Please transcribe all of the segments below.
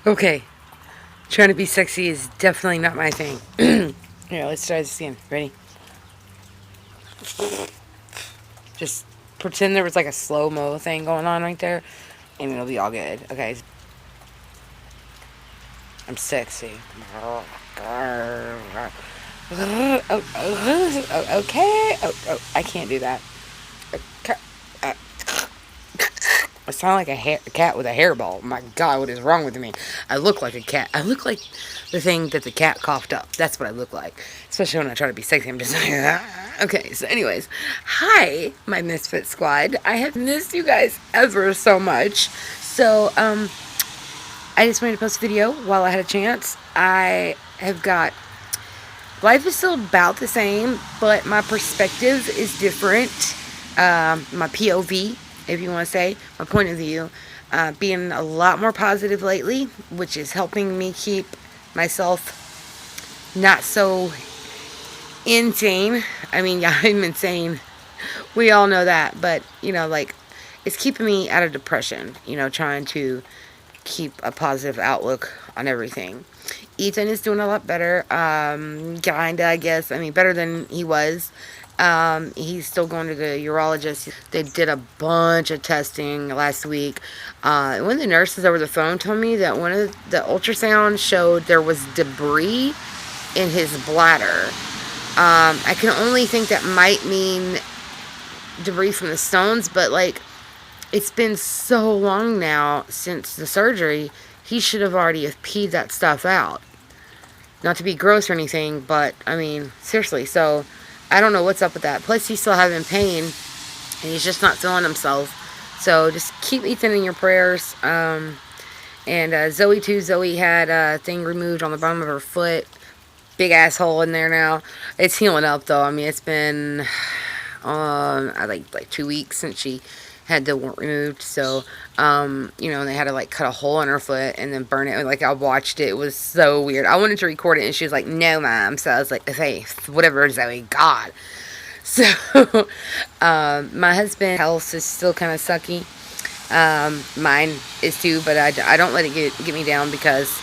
Okay, trying to be sexy is definitely not my thing. Here, let's try this again. Ready? Just pretend there was like a slow mo thing going on right there, and it'll be all good. Okay, I'm sexy. Okay. I can't do that. Okay. I sound like a cat with a hairball. My God, what is wrong with me? I look like a cat. I look like the thing that the cat coughed up. That's what I look like. Especially when I try to be sexy. I'm just like, okay. So, anyways, hi, my Misfit Squad. I have missed you guys ever so much. So, I just wanted to post a video while I had a chance. I have got life is still about the same, but my perspective is different. My POV, if you want to say, my point of view, being a lot more positive lately, which is helping me keep myself not so insane. I mean, yeah, I'm insane. We all know that, but like it's keeping me out of depression. Trying to keep a positive outlook on everything. Ethan is doing a lot better. Kinda, I guess. I mean, better than he was. He's still going to the urologist. They did a bunch of testing last week. One of the nurses over the phone told me that one of the ultrasound showed there was debris in his bladder. I can only think that might mean debris from the stones, but like it's been so long now since the surgery, he should have already have peed that stuff out. Not to be gross or anything, but I mean, seriously. So I don't know what's up with that. Plus, he's still having pain, and he's just not feeling himself. So just keep Ethan in your prayers. And Zoe too. Zoe had a thing removed on the bottom of her foot. Big asshole in there now. It's healing up though. I mean, it's been I like 2 weeks since she had the wart removed. So, they had to like cut a hole in her foot and then burn it. Like I watched it. It was so weird. I wanted to record it and she was like, "No, mom." So I was like, "Okay, whatever, Zoe. God." So, my husband's health is still kind of sucky. Mine is too, but I don't let it get me down because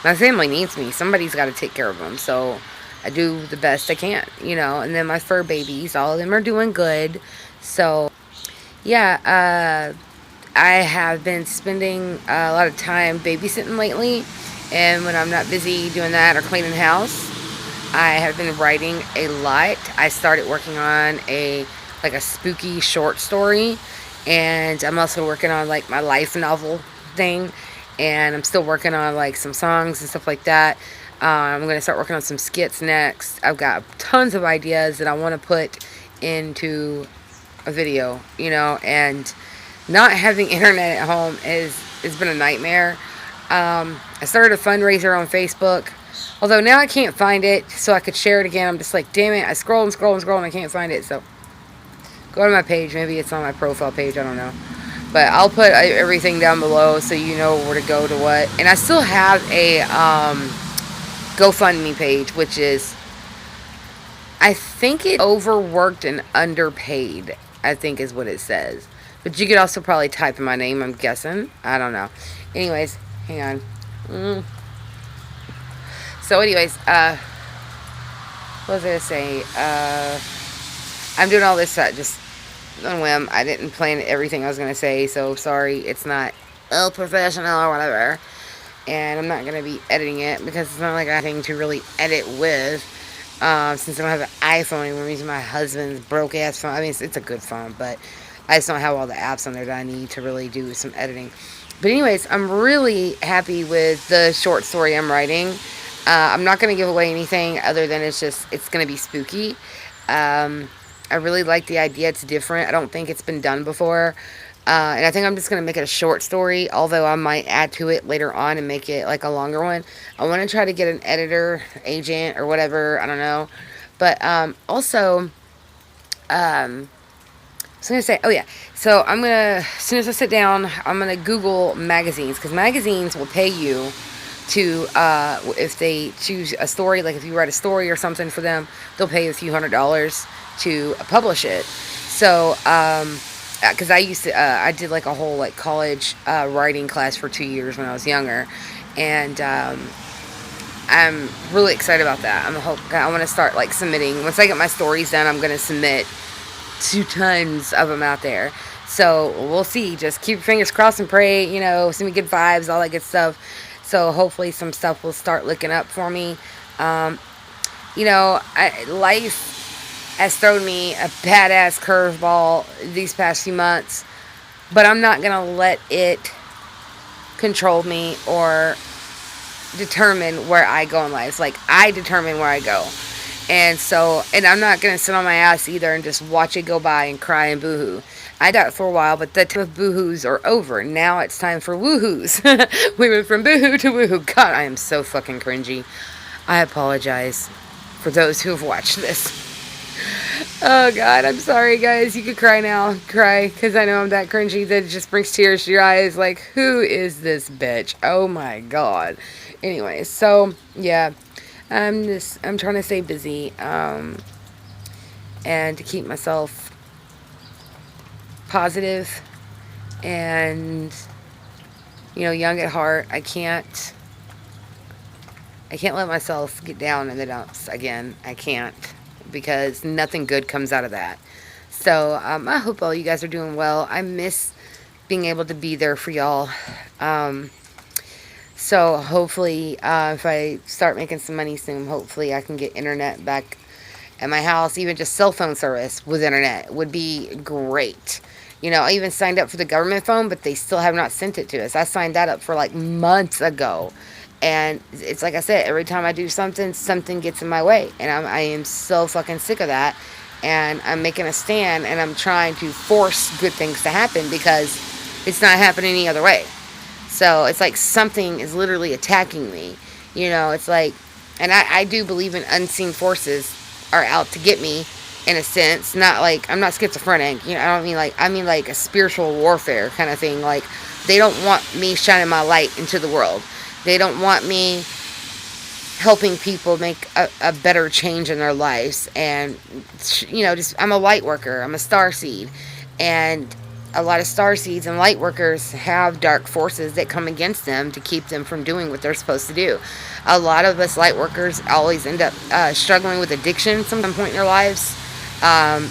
my family needs me. Somebody's got to take care of them. So I do the best I can. And then my fur babies, all of them are doing good. So, yeah, I have been spending a lot of time babysitting lately. And when I'm not busy doing that or cleaning the house, I have been writing a lot. I started working on a spooky short story. And I'm also working on like my life novel thing, and I'm still working on like some songs and stuff like that. I'm going to start working on some skits next. I've got tons of ideas that I want to put into a video, and not having internet at home has been a nightmare. I started a fundraiser on Facebook, although now I can't find it, so I could share it again. I'm just like, damn it, I scroll and scroll and scroll and I can't find it. So go to my page. Maybe it's on my profile page. I don't know. But I'll put everything down below so you know where to go to what. And I still have a GoFundMe page, which is, I think it overworked and underpaid, I think is what it says. But you could also probably type in my name, I'm guessing. I don't know. Anyways, hang on. So anyways, what was I going to say? I'm doing all this just on whim. I didn't plan everything I was going to say, so sorry. It's not professional or whatever. And I'm not going to be editing it because it's not like I have anything to really edit with. Since I don't have an iPhone anymore, I'm using my husband's broke ass phone. I mean, it's a good phone, but I just don't have all the apps on there that I need to really do some editing. But anyways, I'm really happy with the short story I'm writing. I'm not going to give away anything other than it's going to be spooky. I really like the idea. It's different. I don't think it's been done before. And I think I'm just going to make it a short story, although I might add to it later on and make it like a longer one. I want to try to get an editor, agent, or whatever. I don't know. But also, I was going to say, oh yeah. So I'm going to, as soon as I sit down, I'm going to Google magazines, because magazines will pay you to, if they choose a story, like if you write a story or something for them, they'll pay you a few $100s to publish it. So, because I did like a whole like college writing class for 2 years when I was younger, And I'm really excited about that. I want to start like submitting. Once I get my stories done, I'm going to submit 2 tons of them out there. So we'll see. Just keep your fingers crossed and pray. Send me good vibes, all that good stuff. So hopefully some stuff will start looking up for me. Um, Life has thrown me a badass curveball these past few months, but I'm not gonna let it control me or determine where I go in life. Like, I determine where I go. And I'm not going to sit on my ass either and just watch it go by and cry and boohoo. I did it for a while, but the time of boohoos are over. Now it's time for woohoos. We went from boohoo to woohoo. God, I am so fucking cringy. I apologize for those who have watched this. Oh, God, I'm sorry, guys. You could cry now. Cry, because I know I'm that cringy that it just brings tears to your eyes. Like, who is this bitch? Oh, my God. Anyway, so, yeah. I'm trying to stay busy, and to keep myself positive and, young at heart. I can't let myself get down in the dumps again. I can't, because nothing good comes out of that. So, I hope all you guys are doing well. I miss being able to be there for y'all. So hopefully, if I start making some money soon, hopefully I can get internet back at my house. Even just cell phone service with internet would be great. I even signed up for the government phone, but they still have not sent it to us. I signed that up for like months ago. And it's like I said, every time I do something, something gets in my way. And I am so fucking sick of that. And I'm making a stand, and I'm trying to force good things to happen, because it's not happening any other way. So it's like something is literally attacking me. It's like, and I do believe in unseen forces are out to get me, in a sense. Not like, I'm not schizophrenic. I mean like a spiritual warfare kind of thing. Like, they don't want me shining my light into the world. They don't want me helping people make a better change in their lives. And, I'm a light worker. I'm a star seed. And a lot of star seeds and light workers have dark forces that come against them to keep them from doing what they're supposed to do. A lot of us light workers always end up struggling with addiction at some point in their lives,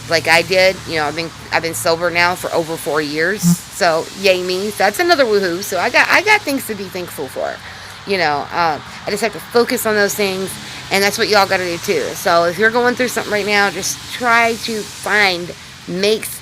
like I did. I've been sober now for over 4 years, so yay me. That's another woohoo. So I got things to be thankful for. I just have to focus on those things, and that's what y'all got to do too. So if you're going through something right now, just try to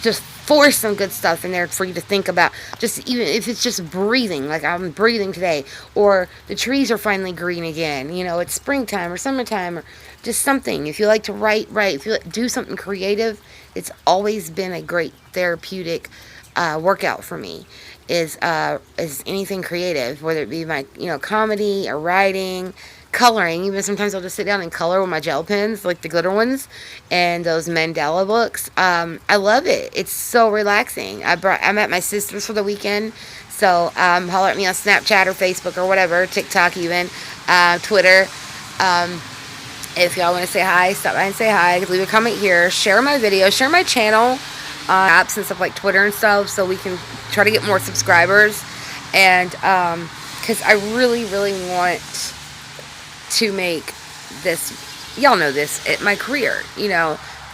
just force some good stuff in there for you to think about. Just even if it's just breathing, like I'm breathing today, or the trees are finally green again. It's springtime or summertime, or just something. If you like to write, if you do something creative, it's always been a great therapeutic workout for me. Is anything creative, whether it be my comedy or writing, coloring. Even sometimes I'll just sit down and color with my gel pens, like the glitter ones, and those mandala books. I love it. It's so relaxing. I'm at my sister's for the weekend, so holler at me on Snapchat or Facebook or whatever, TikTok even, Twitter. If y'all want to say hi, stop by and say hi. Leave a comment here. Share my video. Share my channel. Apps and stuff like Twitter and stuff, so we can try to get more subscribers. And because I really, really want to make this, y'all know this, my career.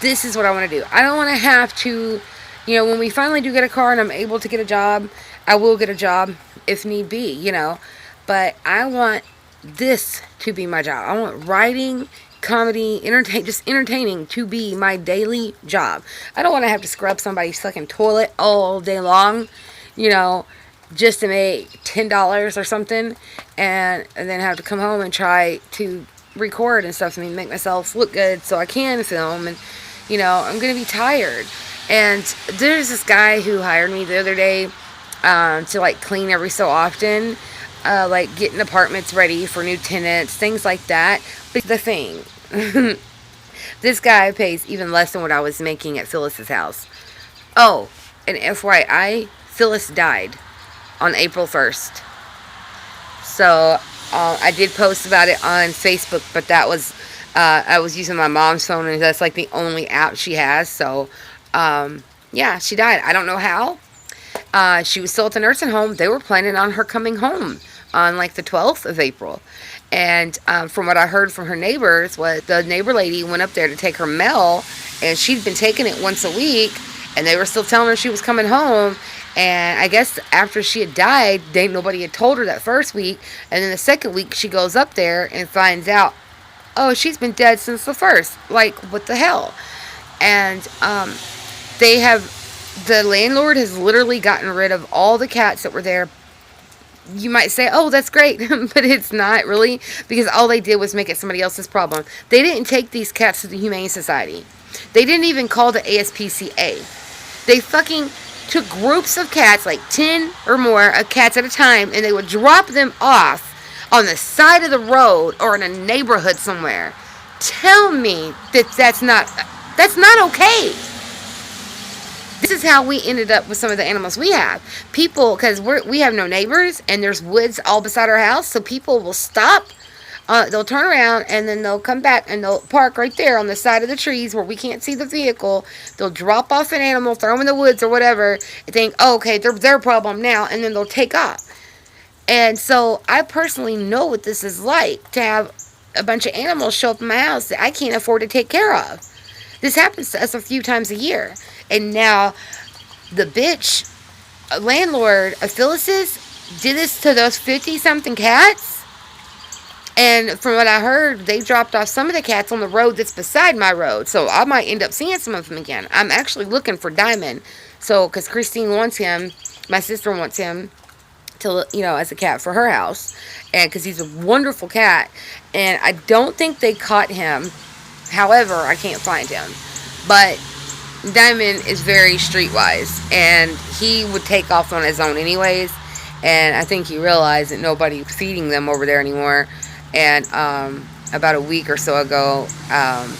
This is what I want to do. I don't want to have to, when we finally do get a car and I'm able to get a job, I will get a job if need be. But I want this to be my job. I want writing, comedy, just entertaining to be my daily job. I don't want to have to scrub somebody's fucking toilet all day long, just to make $10 or something, and then have to come home and try to record and stuff. Make myself look good so I can film, and I'm gonna be tired. And there's this guy who hired me the other day to like clean every so often, like getting apartments ready for new tenants, things like that. But the thing, this guy pays even less than what I was making at Phyllis's house. Oh, and FYI, Phyllis died on April 1st. So I did post about it on Facebook, but that was I was using my mom's phone, and that's like the only app she has. So yeah, she died. I don't know how. She was still at the nursing home. They were planning on her coming home on like the 12th of April. And from what I heard from her neighbors, was the neighbor lady went up there to take her mail, and she'd been taking it once a week, and they were still telling her she was coming home. And I guess after she had died, nobody had told her that first week. And then the second week, she goes up there and finds out, oh, she's been dead since the first. Like, what the hell? And they have, the landlord has literally gotten rid of all the cats that were there. You might say, oh, that's great, but it's not really, because all they did was make it somebody else's problem. They didn't take these cats to the Humane Society. They didn't even call the ASPCA. They fucking took groups of cats, like 10 or more of cats at a time, and they would drop them off on the side of the road or in a neighborhood somewhere. Tell me that that's not okay. This is how we ended up with some of the animals we have. People, because we have no neighbors, and there's woods all beside our house, so people will stop. They'll turn around, and then they'll come back, and they'll park right there on the side of the trees where we can't see the vehicle. They'll drop off an animal, throw them in the woods or whatever, and think, oh, okay, they're their problem now, and then they'll take off. And so I personally know what this is like, to have a bunch of animals show up in my house that I can't afford to take care of. This happens to us a few times a year. And now the bitch landlord of Phyllis's did this to those 50-something cats. And from what I heard, they dropped off some of the cats on the road that's beside my road. So I might end up seeing some of them again. I'm actually looking for Diamond. So, because Christine wants him, my sister wants him to, as a cat for her house. And because he's a wonderful cat. And I don't think they caught him. However, I can't find him. But Diamond is very streetwise, and he would take off on his own anyways. And I think he realized that nobody's feeding them over there anymore. And about a week or so ago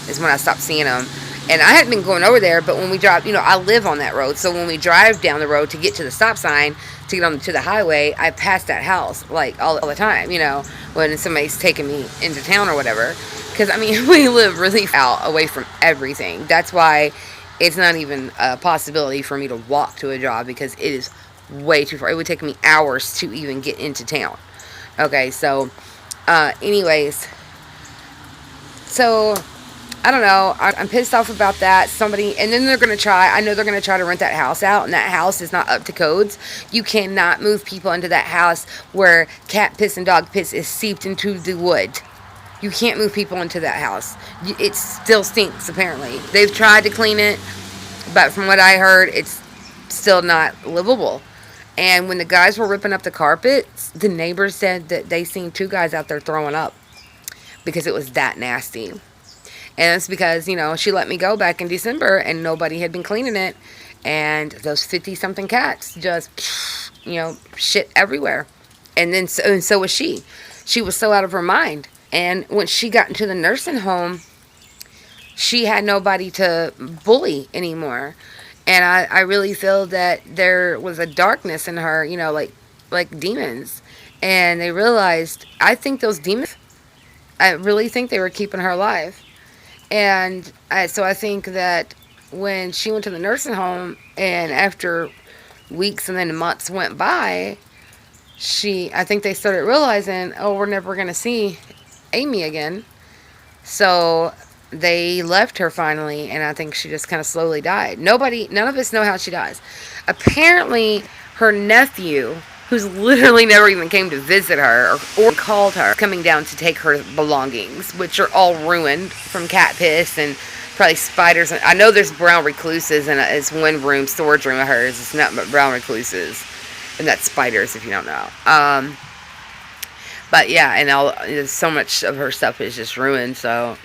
is when I stopped seeing him. And I hadn't been going over there, but when we drive, I live on that road. So when we drive down the road to get to the stop sign, to get on to the highway, I pass that house like all the time, when somebody's taking me into town or whatever. Because, we live really out away from everything. That's why it's not even a possibility for me to walk to a job, because it is way too far. It would take me hours to even get into town. Okay, so, anyways. So, I don't know. I'm pissed off about that. And then I know they're going to try to rent that house out, and that house is not up to codes. You cannot move people into that house where cat piss and dog piss is seeped into the wood. You can't move people into that house. It still stinks, apparently. They've tried to clean it, but from what I heard, it's still not livable. And when the guys were ripping up the carpets, the neighbors said that they seen 2 guys out there throwing up because it was that nasty. And it's because, she let me go back in December, and nobody had been cleaning it. And those 50-something cats just, shit everywhere. And so was she. She was so out of her mind. And when she got into the nursing home, she had nobody to bully anymore. And I really feel that there was a darkness in her, like demons. And they realized, I think those demons, I really think they were keeping her alive. And so I think that when she went to the nursing home, and after weeks and then months went by, I think they started realizing, oh, we're never going to see Amy again. So they left her finally, and I think she just kind of slowly died. None of us know how she dies. Apparently, her nephew, who's literally never even came to visit her or called her, coming down to take her belongings, which are all ruined from cat piss and probably spiders. I know there's brown recluses in it's one storage room of hers. It's not but brown recluses, and that's spiders if you don't know. But yeah, and so much of her stuff is just ruined. So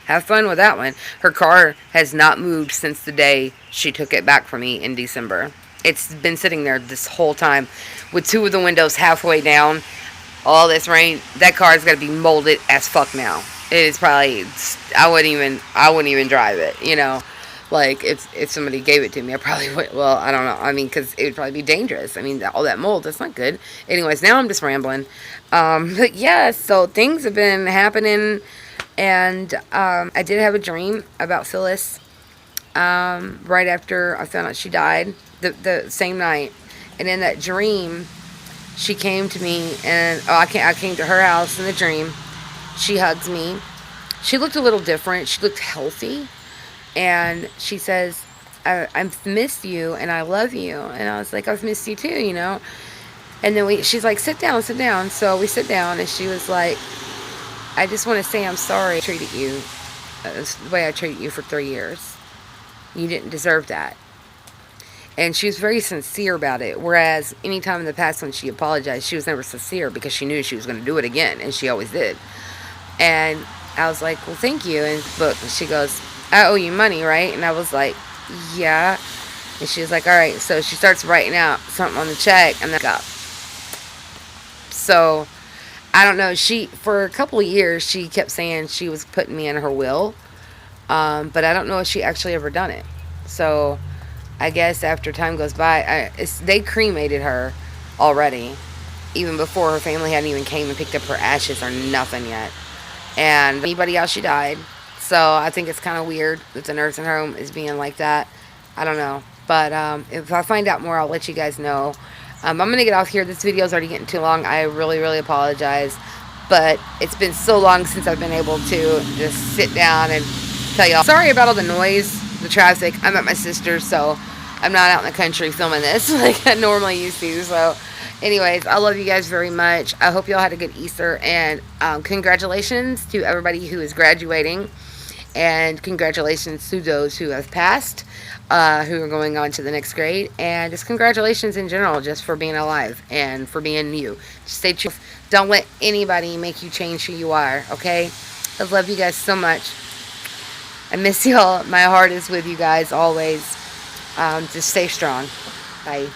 have fun with that one. Her car has not moved since the day she took it back from me in December. It's been sitting there this whole time with 2 of the windows halfway down. All this rain, that car's got to be molded as fuck now. It is probably, I wouldn't even drive it, Like, if somebody gave it to me, I probably would. Well, I don't know. Because it would probably be dangerous. All that mold, that's not good. Anyways, now I'm just rambling. But yeah, so things have been happening. And I did have a dream about Phyllis right after I found out she died, the same night. And in that dream, She came to me, and I came to her house in a dream. She hugs me. She looked a little different. She looked healthy, and she says, I've missed you and I love you. And I was like, I've missed you too, you know. And then she's like, sit down, sit down. So we sit down, and she was like, I just want to say I'm sorry I treated you the way I treated you for 3 years. You didn't deserve that. And she was very sincere about it. Whereas anytime in the past when she apologized, she was never sincere because she knew she was going to do it again, and she always did. And I was like, well, thank you. And look, she goes, I owe you money, right? And I was like, yeah. And she was like, all right. So she starts writing out something on the check, and then up. So I don't know. She, for a couple of years, she kept saying she was putting me in her will, but I don't know if she actually ever done it. So I guess after time goes by, they cremated her already, even before her family hadn't even came and picked up her ashes or nothing yet. And anybody else, she died. So I think it's kind of weird that the nursing home is being like that. I don't know. But if I find out more, I'll let you guys know. I'm going to get off here. This video is already getting too long. I really, really apologize. But it's been so long since I've been able to just sit down and tell y'all. Sorry about all the noise, the traffic. I'm at my sister's, so I'm not out in the country filming this like I normally used to. So anyways, I love you guys very much. I hope y'all had a good Easter. And congratulations to everybody who is graduating. And congratulations to those who have passed, who are going on to the next grade. And just congratulations in general, just for being alive and for being you. Just stay true. Don't let anybody make you change who you are, okay? I love you guys so much. I miss y'all. My heart is with you guys always. Just stay strong. Bye.